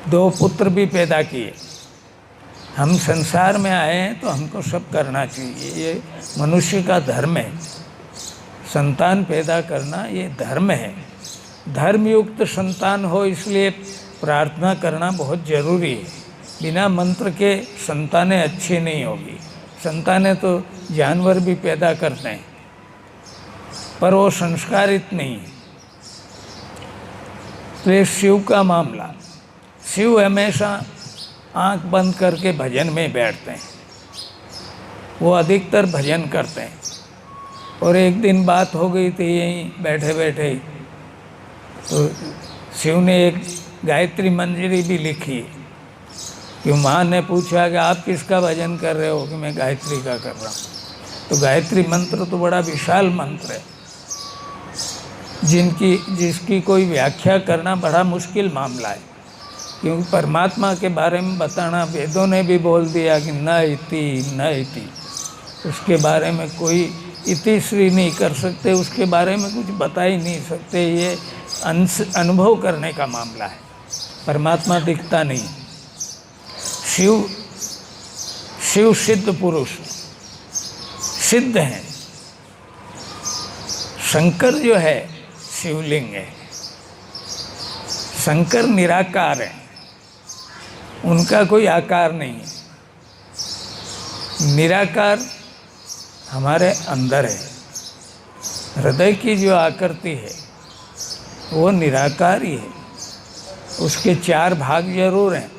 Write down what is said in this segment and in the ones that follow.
2 पुत्र भी पैदा किए। हम संसार में आए हैं तो हमको सब करना चाहिए, ये मनुष्य का धर्म है। संतान पैदा करना ये धर्म है। धर्मयुक्त संतान हो इसलिए प्रार्थना करना बहुत ज़रूरी है। बिना मंत्र के संतानें अच्छी नहीं होगी। संतानें तो जानवर भी पैदा करते हैं पर वो संस्कारित नहीं है। तो ये शिव का मामला, शिव हमेशा आंख बंद करके भजन में बैठते हैं, वो अधिकतर भजन करते हैं। और एक दिन बात हो गई थी यहीं बैठे बैठे, तो शिव ने एक गायत्री मंजरी भी लिखी कि माँ ने पूछा कि आप किसका भजन कर रहे हो, कि मैं गायत्री का कर रहा हूँ। तो गायत्री मंत्र तो बड़ा विशाल मंत्र है जिसकी कोई व्याख्या करना बड़ा मुश्किल मामला है, क्योंकि परमात्मा के बारे में बताना वेदों ने भी बोल दिया कि न इति, उसके बारे में कोई इतिश्री नहीं कर सकते, उसके बारे में कुछ बता ही नहीं सकते। ये अनुभव करने का मामला है, परमात्मा दिखता नहीं। शिव सिद्ध पुरुष सिद्ध हैं। शंकर जो है शिवलिंग है, शंकर निराकार है, उनका कोई आकार नहीं है। निराकार हमारे अंदर है, हृदय की जो आकृति है वो निराकार ही है। उसके 4 भाग जरूर हैं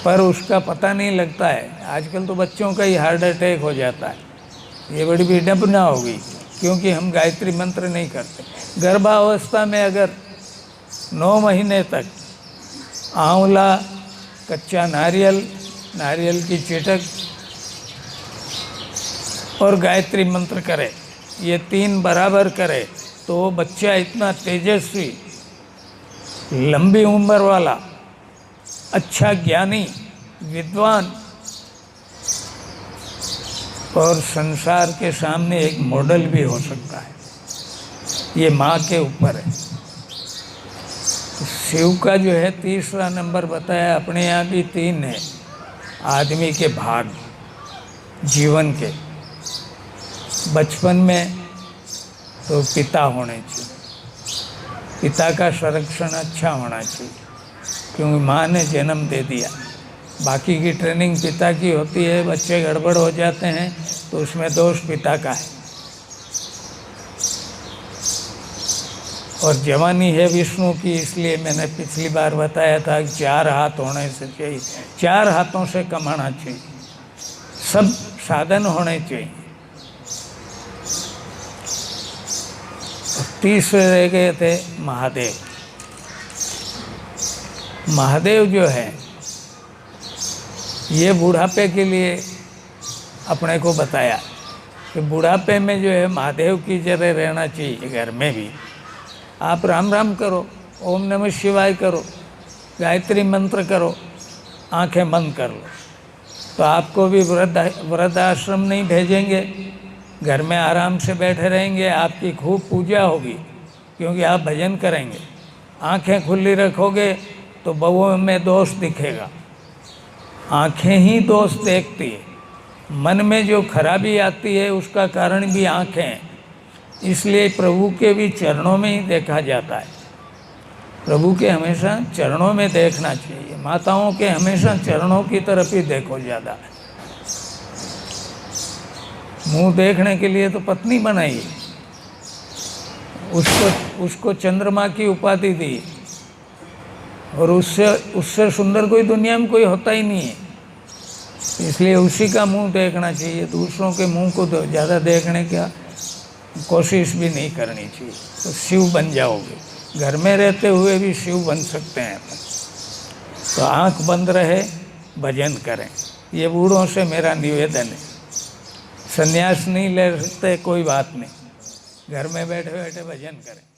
पर उसका पता नहीं लगता है। आजकल तो बच्चों का ही हार्ट अटैक हो जाता है, ये बड़ी विडंबना होगी क्योंकि हम गायत्री मंत्र नहीं करते। गर्भावस्था में अगर 9 महीने तक आंवला, कच्चा नारियल की चिटक और गायत्री मंत्र करे, ये 3 बराबर करे तो बच्चा इतना तेजस्वी, लंबी उम्र वाला, अच्छा ज्ञानी, विद्वान और संसार के सामने एक मॉडल भी हो सकता है। ये माँ के ऊपर है। शिव का जो है 3रा नंबर बताया, अपने यहाँ भी 3 है आदमी के भाग जीवन के। बचपन में तो पिता होने चाहिए, पिता का संरक्षण अच्छा होना चाहिए क्योंकि माँ ने जन्म दे दिया। बाकी की ट्रेनिंग पिता की होती है, बच्चे गड़बड़ हो जाते हैं तो उसमें दोष पिता का है। और जवानी है विष्णु की, इसलिए मैंने पिछली बार बताया था कि 4 हाथ होने से चाहिए, 4 हाथों से कमाना चाहिए, सब साधन होने चाहिए। 30 रह गए थे महादेव। महादेव जो है ये बुढ़ापे के लिए अपने को बताया कि बुढ़ापे में जो है महादेव की जगह रहना चाहिए। घर में भी आप राम राम करो, ओम नमः शिवाय करो, गायत्री मंत्र करो, आंखें बंद कर लो, तो आपको भी वृद्ध आश्रम नहीं भेजेंगे, घर में आराम से बैठे रहेंगे, आपकी खूब पूजा होगी क्योंकि आप भजन करेंगे। आंखें खुली रखोगे तो बउओं में दोष दिखेगा, आंखें ही दोष देखती है। मन में जो खराबी आती है उसका कारण भी आंखें हैं, इसलिए प्रभु के भी चरणों में ही देखा जाता है। प्रभु के हमेशा चरणों में देखना चाहिए, माताओं के हमेशा चरणों की तरफ ही देखो ज़्यादा। मुंह देखने के लिए तो पत्नी बनाई, उसको चंद्रमा की उपाधि दी और उससे सुंदर कोई दुनिया में कोई होता ही नहीं है, इसलिए उसी का मुंह देखना चाहिए। दूसरों के मुंह को तो ज़्यादा देखने का कोशिश भी नहीं करनी चाहिए, तो शिव बन जाओगे। घर में रहते हुए भी शिव बन सकते हैं अपन। तो आंख बंद रहे, भजन करें, ये बूढ़ों से मेरा निवेदन है। संन्यास नहीं ले सकते कोई बात नहीं, घर में बैठे बैठे भजन करें।